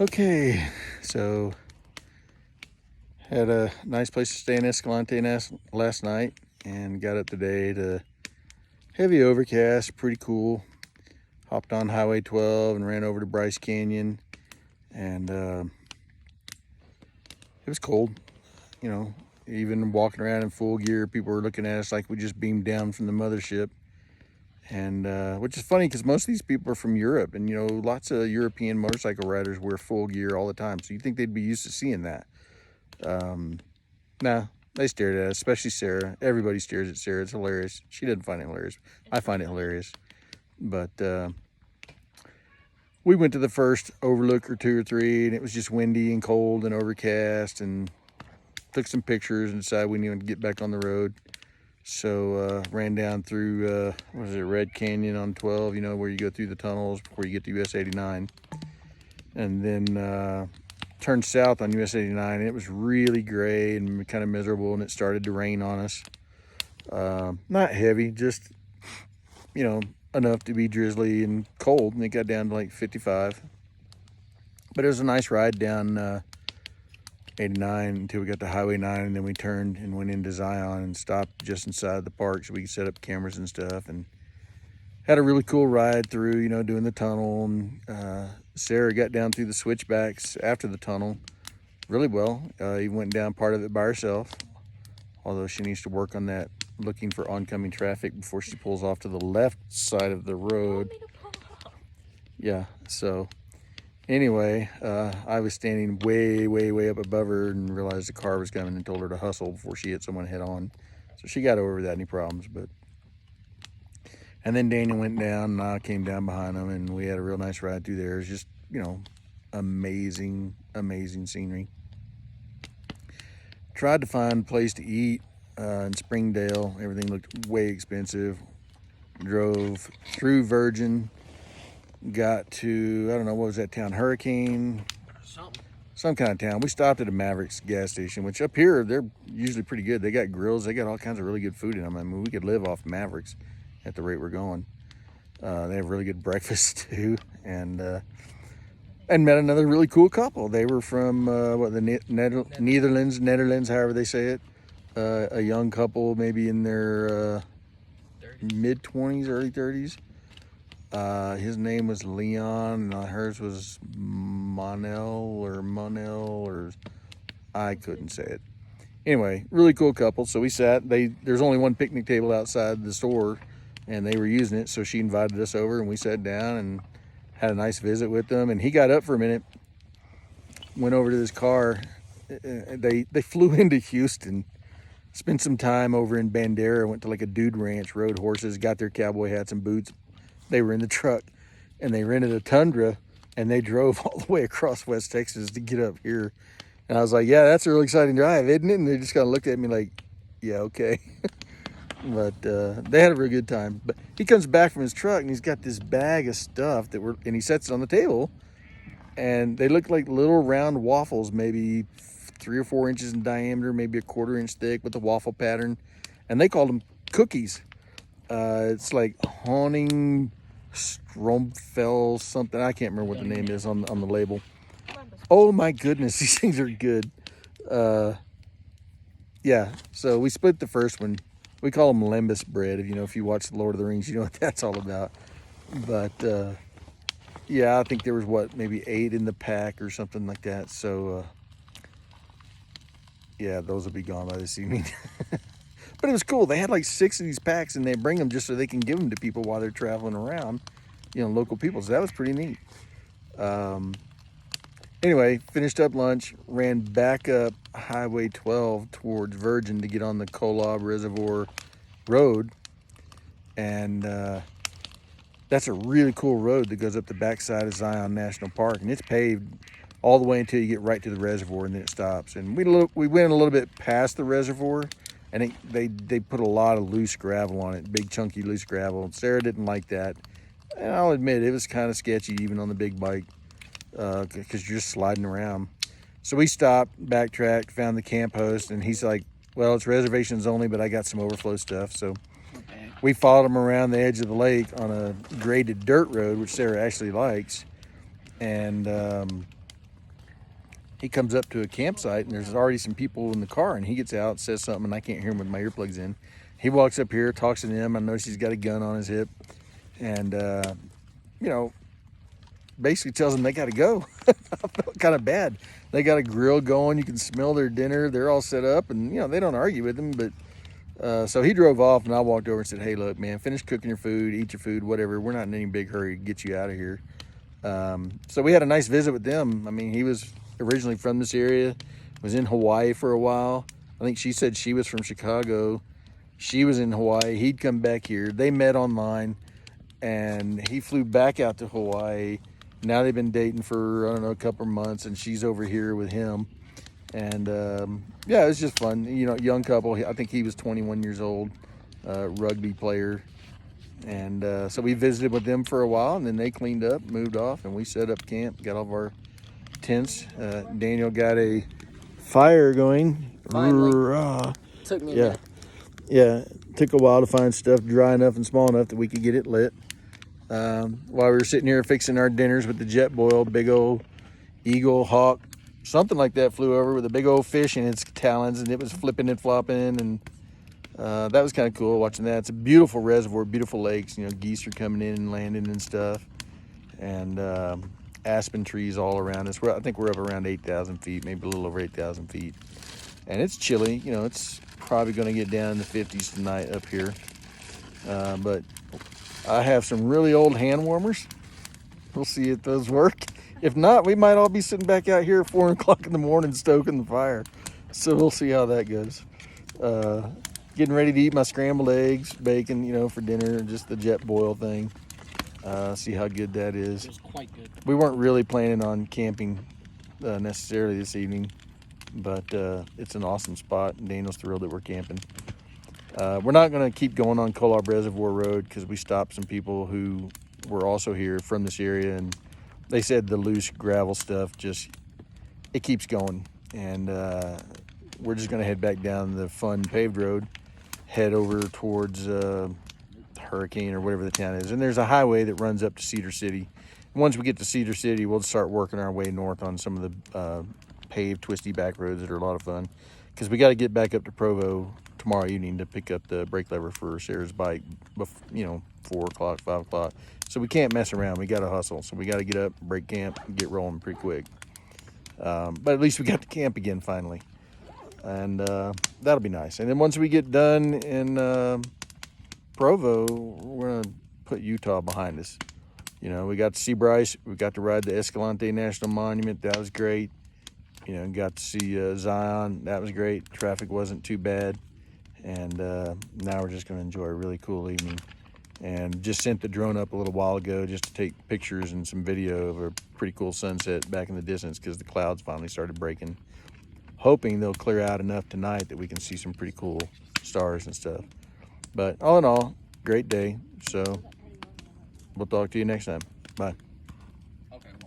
Okay, so had a nice place to stay in Escalante last night and got up today to heavy overcast, pretty cool. Hopped on Highway 12 and ran over to Bryce Canyon, and it was cold. You know, even walking around in full gear, people were looking at us like we just beamed down from the mothership. And which is funny because most of these people are from Europe, and lots of European motorcycle riders wear full gear all the time. So you think they'd be used to seeing that. Um, Nah, they stared at us, especially Sarah. Everybody stares at Sarah. It's hilarious. She doesn't find it hilarious. I find it hilarious. But we went to the first overlook or two or three, and it was just windy and cold and overcast, and took some pictures and decided we needed to get back on the road. So ran down through, what is it, Red Canyon on 12, where you go through the tunnels before you get to US 89. And then turned south on US 89, and it was really gray and kind of miserable, and it started to rain on us. Not heavy, just enough to be drizzly and cold, and it got down to like 55. But it was a nice ride down 89 until we got to Highway 9, and then we turned and went into Zion and stopped just inside the park so we could set up cameras and stuff, and had a really cool ride through, doing the tunnel. And Sarah got down through the switchbacks after the tunnel really well. Even went down part of it by herself, although she needs to work on that, looking for oncoming traffic before she pulls off to the left side of the road. Yeah, so anyway, I was standing way up above her and realized the car was coming and told her to hustle before she hit someone head on. So she got over without any problems. And then Daniel went down and I came down behind him, and we had a real nice ride through there. It was just, amazing scenery. Tried to find a place to eat in Springdale. Everything looked way expensive. Drove through Virgin, got to, I don't know, what was that town? Hurricane? Some kind of town. We stopped at a Mavericks gas station, which up here, they're usually pretty good. They got grills. They got all kinds of really good food in them. I mean, we could live off Mavericks at the rate we're going. They have really good breakfast too, and met another really cool couple. They were from the Netherlands, however they say it. A young couple, maybe in their mid 20s, early 30s. His name was Leon, and hers was Monel, or I couldn't say it. Anyway, really cool couple. So we sat. There's only one picnic table outside the store, and they were using it. So she invited us over, and we sat down and had a nice visit with them. And he got up for a minute, went over to this car. They flew into Houston, spent some time over in Bandera, went to like a dude ranch, rode horses, got their cowboy hats and boots. They were in the truck, and they rented a Tundra, and they drove all the way across West Texas to get up here. And I was like, yeah, that's a really exciting drive, isn't it? And they just kind of looked at me like, yeah, okay. But they had a real good time. But he comes back from his truck, and he's got this bag of stuff and he sets it on the table, and they look like little round waffles, maybe 3 or 4 inches in diameter, maybe a 1/4 inch thick with a waffle pattern. And they called them cookies. It's like Honing Stromfell something. I can't remember what the name is on the label. Oh my goodness, these things are good. Yeah, so we split the first one. We call them lembas bread. If you watch The Lord of the Rings, you know what that's all about. But yeah, I think there was maybe 8 in the pack or something like that. So yeah, those will be gone by this evening. But it was cool. They had like 6 of these packs, and they bring them just so they can give them to people while they're traveling around, local people. So that was pretty neat. Anyway, finished up lunch, ran back up Highway 12 towards Virgin to get on the Kolob Reservoir Road. And that's a really cool road that goes up the backside of Zion National Park. And it's paved all the way until you get right to the reservoir, and then it stops. And we went a little bit past the reservoir, and they put a lot of loose gravel on it, big chunky loose gravel. Sarah didn't like that. And I'll admit, it was kind of sketchy even on the big bike, because you're just sliding around. So we stopped, backtracked, found the camp host, and he's like, well, it's reservations only, but I got some overflow stuff. So we followed him around the edge of the lake on a graded dirt road, which Sarah actually likes. And he comes up to a campsite and there's already some people in the car, and he gets out, says something, and I can't hear him with my earplugs in. He walks up here, talks to them. I notice he's got a gun on his hip, and you know, basically tells them they got to go. I felt kind of bad. They got a grill going. You can smell their dinner. They're all set up, and you know, they don't argue with him. But so he drove off, and I walked over and said, "Hey, look, man, finish cooking your food, eat your food, whatever. We're not in any big hurry to get you out of here." So we had a nice visit with them. I mean, he was originally from this area, was in Hawaii for a while. I think she said she was from Chicago. She was in Hawaii. He'd come back here. They met online, and he flew back out to Hawaii. Now they've been dating for, I don't know, a couple of months, and she's over here with him. And yeah, it was just fun. You know, young couple. I think he was 21 years old, rugby player. And so we visited with them for a while, and then they cleaned up, moved off, and we set up camp, got all of our tents. Daniel got a fire going. Finally. Took me a minute. Yeah, took a while to find stuff dry enough and small enough that we could get it lit. While we were sitting here fixing our dinners with the Jetboil, big old eagle, hawk, something like that flew over with a big old fish in its talons, and it was flipping and flopping, and that was kind of cool watching that. It's a beautiful reservoir, beautiful lakes. You know, geese are coming in and landing and stuff, and aspen trees all around us. I think we're up around 8,000 feet, maybe a little over 8,000 feet, and it's chilly. You know, it's probably going to get down in the 50s tonight up here, but I have some really old hand warmers. We'll see if those work. If not, we might all be sitting back out here at 4 o'clock in the morning stoking the fire. So we'll see how that goes. Getting ready to eat my scrambled eggs, bacon, you know, for dinner, just the Jetboil thing. See how good that is. It was quite good. We weren't really planning on camping necessarily this evening, but it's an awesome spot, and Daniel's thrilled that we're camping. We're not going to keep going on Kolob Reservoir Road because we stopped some people who were also here from this area, and they said the loose gravel stuff just, it keeps going. And we're just going to head back down the fun paved road, head over towards Hurricane or whatever the town is. And there's a highway that runs up to Cedar City. And once we get to Cedar City, we'll start working our way north on some of the paved, twisty back roads that are a lot of fun. Because we got to get back up to Provo tomorrow evening to pick up the brake lever for Sarah's bike, you know, 4 o'clock, 5 o'clock. So we can't mess around. We got to hustle. So we got to get up, break camp, and get rolling pretty quick. But at least we got to camp again finally. And that'll be nice. And then once we get done in Provo, we're going to put Utah behind us. You know, we got to see Bryce. We got to ride the Escalante National Monument. That was great. You know, got to see Zion. That was great. Traffic wasn't too bad. And now we're just going to enjoy a really cool evening. And just sent the drone up a little while ago just to take pictures and some video of a pretty cool sunset back in the distance because the clouds finally started breaking. Hoping they'll clear out enough tonight that we can see some pretty cool stars and stuff. But all in all, great day. So we'll talk to you next time. Bye.